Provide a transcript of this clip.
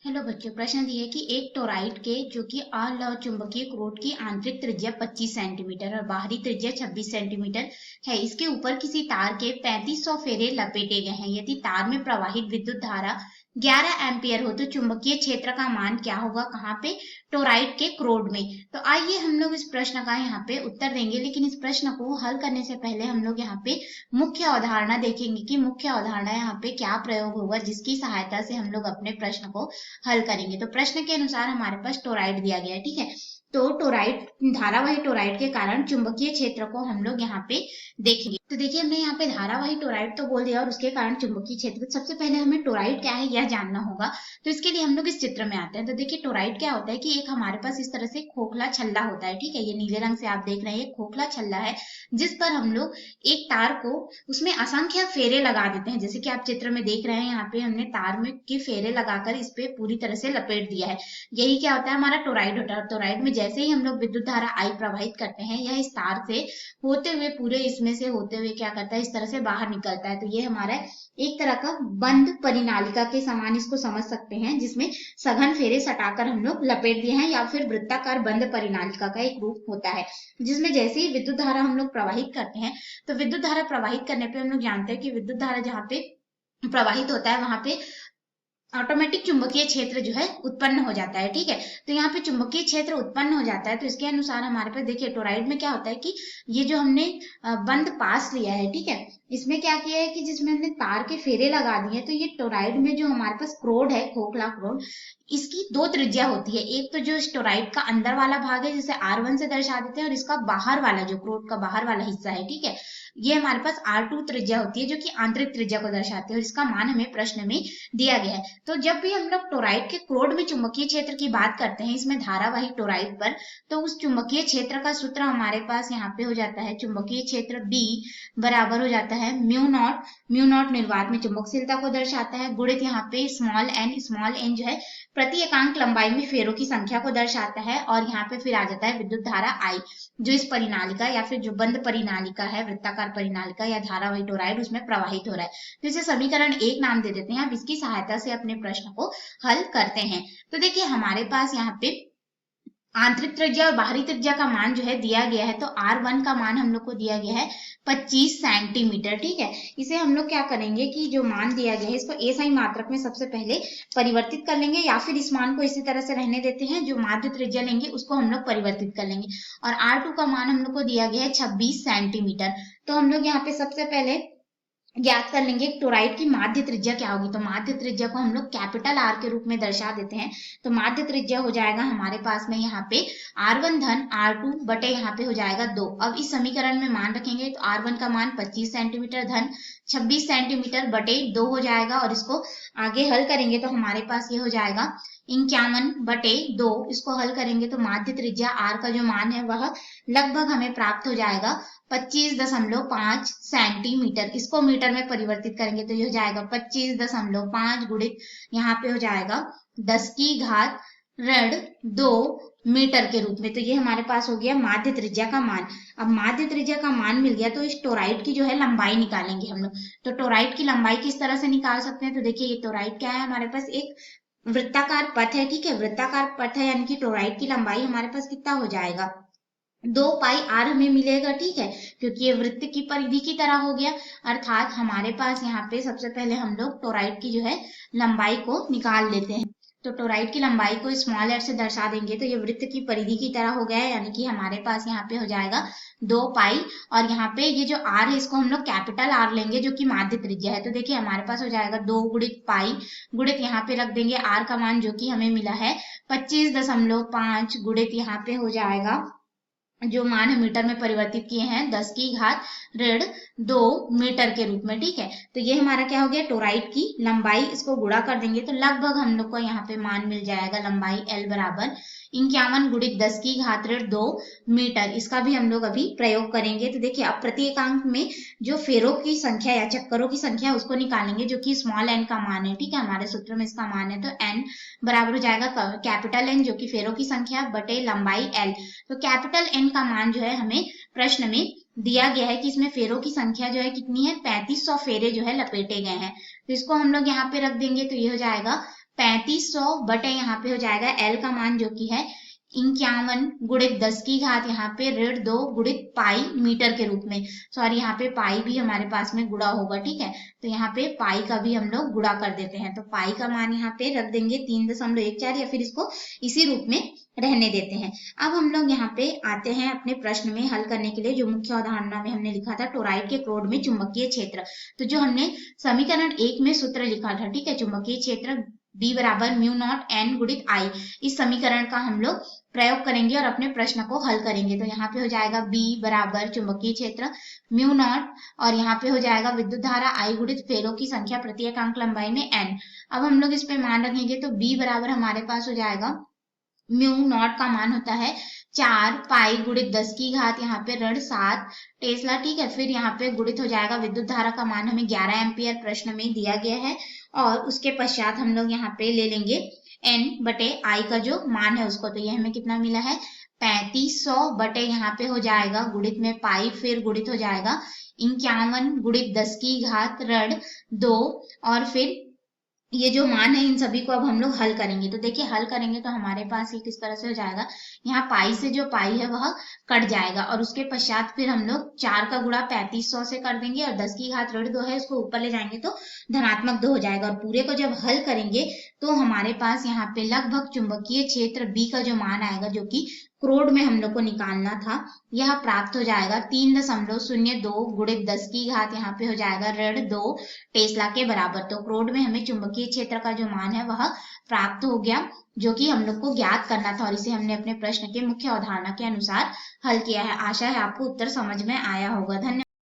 Hello बच्चों, प्रश्न दिए कि एक टोराइड के जो कि अलव चुंबकीय क्रोट की आंतरिक त्रिज्या 25 सेंटीमीटर और बाहरी त्रिज्या 26 सेंटीमीटर है, इसके ऊपर किसी तार के 3500 फेरे लपेटे गए हैं। यदि तार में प्रवाहित विद्युत धारा 11 एम्पियर हो तो चुंबकीय क्षेत्र का मान क्या होगा? कहाँ पे? टोराइड के क्रोड में। तो आइए हम लोग इस प्रश्न का यहाँ पे उत्तर देंगे, लेकिन इस प्रश्न को हल करने से पहले हम लोग यहाँ पे मुख्य अवधारणा देखेंगे कि मुख्य अवधारणा यहाँ पे क्या प्रयोग होगा जिसकी सहायता से हम लोग अपने प्रश्न को हल करेंगे। तो प्रश्न के अनुसार हमारे पास टोराइड दिया गया है, ठीक है। तो टोराइड, धारावाही टोराइड के कारण चुंबकीय क्षेत्र को हम लोग यहाँ पे देखेंगे। तो देखिए, हमने यहाँ पे धारावाही टोराइड तो बोल दिया और उसके कारण चुंबकीय क्षेत्र। सबसे पहले हमें टोराइड क्या है यह जानना होगा। तो इसके लिए हम लोग इस चित्र में आते हैं। तो देखिए, टोराइड क्या होता है कि एक हमारे पास इस तरह से खोखला छल्ला होता है, ठीक है। ये नीले रंग से आप देख रहे हैं, खोखला छल्ला है जिस पर हम लोग एक तार को उसमें असंख्य फेरे लगा देते हैं। जैसे कि आप चित्र में देख रहे हैं, यहाँ पे हमने तार में के फेरे लगाकर इस पे पूरी तरह से लपेट दिया है। यही क्या होता है, हमारा टोराइड होता है। टोराइड में जैसे ही हम लोग विद्युत धारा आई प्रवाहित करते हैं, यह इस तार से होते हुए, पूरे इसमें से होते हुए क्या करता है, इस तरह से बाहर निकलता है। तो ये हमारा एक तरह का बंद परिनालिका के समान इसको समझ सकते हैं, जिसमें सघन फेरे सटाकर हम लोग लपेट दिए हैं, या फिर वृत्ताकार बंद परिनालिका का एक रूप होता है, जिसमें जैसे ही विद्युत धारा हम लोग प्रवाहित करते हैं, तो विद्युत धारा प्रवाहित करने पे हम लोग जानते हैं कि विद्युत धारा जहाँ पे प्रवाहित होता है वहां पे ऑटोमेटिक चुंबकीय क्षेत्र जो है उत्पन्न हो जाता है, ठीक है। तो यहाँ पे चुंबकीय क्षेत्र उत्पन्न हो जाता है। तो इसके अनुसार हमारे पास देखिए, टोराइड में क्या होता है कि ये जो हमने बंद पास लिया है, ठीक है, इसमें क्या किया है कि जिसमें हमने तार के फेरे लगा दिए, तो ये टोराइड में जो हमारे पास क्रोड है, खोखला क्रोड, इसकी दो त्रिज्या होती है। एक तो जो टोराइड का अंदर वाला भाग है जिसे R1 से दर्शा देते हैं, और इसका बाहर वाला जो क्रोड का बाहर वाला हिस्सा है, ठीक है, ये हमारे पास R2 त्रिज्या होती है जो कि आंतरिक त्रिज्या को दर्शाती है, और इसका मान हमें प्रश्न में दिया गया है। तो जब भी हम लोग टोराइड के क्रोड में चुंबकीय क्षेत्र की बात करते हैं, इसमें धारावाही टोराइड पर, तो उस चुंबकीय क्षेत्र का सूत्र हमारे पास यहाँ पे हो जाता है, चुंबकीय क्षेत्र B बराबर हो जाता है म्यू नॉट निर्वात में चुंबकशीलता को दर्शाता है, गुणित यहाँ पे स्मॉल एन जो है प्रति एकांक लंबाई में फेरों की संख्या को दर्शाता है, और यहाँ पे फिर आ जाता है विद्युत धारा I, जो इस परिनालिका या फिर जो बंद परिनालिका है, वृत्ताकार परिनालिका या धारावाही टोराइड, उसमें प्रवाहित हो रहा है। तो इसे समीकरण 1 नाम दे देते हैं। अब इसकी सहायता से अपने प्रश्न को हल करते हैं। तो देखिए, हमारे पास यहाँ पे आंतरिक त्रिज्या और बाहरी त्रिज्या का मान जो है दिया गया है। तो R1 का मान हम लोग को दिया गया है 25 सेंटीमीटर, ठीक है। इसे हम लोग क्या करेंगे कि जो मान दिया गया है इसको एसआई मात्रक में सबसे पहले परिवर्तित कर लेंगे, या फिर इस मान को इसी तरह से रहने देते हैं, जो माध्य त्रिज्या लेंगे उसको हम लोग परिवर्तित कर लेंगे। और R2 का मान हम लोग को दिया गया है 26 सेंटीमीटर। तो हम लोग यहाँ पे सबसे पहले ज्ञात कर लेंगे टोराइड की माध्य त्रिज्या क्या होगी। तो माध्य त्रिज्या को हम लोग कैपिटल R के रूप में दर्शा देते हैं। तो माध्य त्रिज्या हो जाएगा हमारे पास में यहाँ पे R1 धन R2 बटे यहाँ पे हो जाएगा 2। अब इस समीकरण में मान रखेंगे तो R1 का मान 25 सेंटीमीटर धन 26 सेंटीमीटर बटे 2 हो जाएगा, और इसको आगे हल करेंगे तो हमारे पास ये हो जाएगा 51 बटे 2। इसको हल करेंगे तो माध्य त्रिज्या R का जो मान है वह लगभग हमें प्राप्त हो जाएगा 25.5 सेंटीमीटर। इसको मीटर में परिवर्तित करेंगे तो ये हो जाएगा 25.5 गुणित यहाँ पे हो जाएगा 10 की घात ऋण 2 मीटर के रूप में। तो ये हमारे पास हो गया माध्य त्रिज्या का मान। अब माध्य त्रिज्या का मान मिल गया तो इस टोराइड की जो है लंबाई निकालेंगे हम लोग। तो टोराइड की लंबाई किस तरह से निकाल सकते हैं? तो देखिए, ये टोराइड क्या है, हमारे पास एक वृत्ताकार पथ है, ठीक है। वृत्ताकार पथ है यानी कि टोराइड की लंबाई हमारे पास कितना हो जाएगा, 2 पाई R हमें मिलेगा, ठीक है, क्योंकि ये वृत्त की परिधि की तरह हो गया। अर्थात हमारे पास यहाँ पे सबसे पहले हम लोग टोराइड की जो है लंबाई को निकाल लेते हैं। तो टोराइड की लंबाई को स्मॉल r से दर्शा देंगे तो ये वृत्त की परिधि की तरह हो गया है, यानी कि हमारे पास यहाँ पे हो जाएगा 2 पाई, और यहाँ पे ये जो R है इसको हम लोग कैपिटल R लेंगे जो कि माध्य त्रिज्या है। तो देखिए, हमारे पास हो जाएगा 2 गुणित पाई गुणित यहाँ पे रख देंगे R का मान जो कि हमें मिला है 25.5 गुणित यहाँ पे हो जाएगा जो मान है मीटर में परिवर्तित किए हैं 10 की घात ऋण 2 मीटर के रूप में, ठीक है। तो ये हमारा क्या हो गया, टोराइड की लंबाई। इसको गुणा कर देंगे तो लगभग हम लोग को यहाँ पे मान मिल जाएगा लंबाई L बराबर 51 गुणित 10 की घात ऋण 2 मीटर। इसका भी हम लोग अभी प्रयोग करेंगे। तो देखिए, अब प्रति एकांक में जो फेरों की संख्या या चक्करों की संख्या उसको निकालेंगे, जो कि स्मॉल n का मान है, ठीक है। हमारे सूत्र में इसका मान है, तो n बराबर हो जाएगा कैपिटल N जो कि फेरों की संख्या बटे लंबाई L। तो कैपिटल N का मान जो है हमें प्रश्न में दिया गया है कि इसमें फेरों की संख्या जो है कितनी है, 3500 फेरे जो है लपेटे गए हैं। तो इसको हम लोग यहाँ पे रख देंगे तो ये हो जाएगा 3500 बटे यहाँ पे हो जाएगा L का मान जो कि है 51 गुणित 10 की घात यहाँ पे ऋण 2 गुणित पाई मीटर के रूप में। सॉरी, यहाँ पे पाई भी हमारे पास में गुणा होगा, ठीक है। तो यहाँ पे पाई का भी हम लोग गुणा कर देते हैं। तो पाई का मान यहाँ पे रख देंगे 3.14 या फिर इसको इसी रूप में रहने देते हैं। अब हम लोग यहाँ पे आते हैं अपने प्रश्न में हल करने के लिए, जो मुख्य अवधारणा में हमने लिखा था टोरॉइड के क्रोड में चुंबकीय क्षेत्र। तो जो हमने समीकरण 1 में सूत्र लिखा था, ठीक है, चुंबकीय क्षेत्र B बराबर म्यू नॉट N गुणित I, इस समीकरण का हम लोग प्रयोग करेंगे और अपने प्रश्न को हल करेंगे। तो यहाँ पे हो जाएगा B बराबर चुंबकीय क्षेत्र म्यू नॉट और यहाँ पे हो जाएगा विद्युत धारा I गुणित फेरों की संख्या प्रति एकांक लंबाई में N। अब हम लोग इस पे मान रखेंगे तो B बराबर हमारे पास हो जाएगा म्यू नॉट का मान होता है 4 पाई गुणित 10 की घात यहाँ पे ऋण 7 टेस्ला, ठीक है। फिर यहाँ पे गुणित हो जाएगा विद्युत धारा का मान हमें 11 एम्पियर प्रश्न में दिया गया है और उसके पश्चात हम लोग यहाँ पे ले लेंगे N बटे I का जो मान है उसको। तो ये हमें कितना मिला है 3500 बटे यहाँ पे हो जाएगा गुणित में पाई, फिर गुणित हो जाएगा 51 गुणित 10 की घात ऋण 2 और फिर ये जो मान है इन सभी को अब हम लोग हल करेंगे। तो देखिए हल करेंगे तो हमारे पास ये किस तरह से हो जाएगा, यहाँ पाई से जो पाई है वह कट जाएगा और उसके पश्चात फिर हम लोग 4 का गुणा 3500 से कर देंगे और 10 की घात ऋण 2 है उसको ऊपर ले जाएंगे तो धनात्मक 2 हो जाएगा। और पूरे को जब हल करेंगे तो हमारे पास यहाँ पे लगभग चुंबकीय क्षेत्र B का जो मान आएगा, जो कि क्रोड में हम लोग को निकालना था, यह प्राप्त हो जाएगा 3.02 गुणित 10 की घात यहाँ पे हो जाएगा ऋण 2 टेस्ला के बराबर। तो क्रोड में हमें चुंबकीय क्षेत्र का जो मान है वह प्राप्त हो गया, जो कि हम लोग को ज्ञात करना था और इसे हमने अपने प्रश्न के मुख्य अवधारणा के अनुसार हल किया है। आशा है आपको उत्तर समझ में आया होगा। धन्यवाद।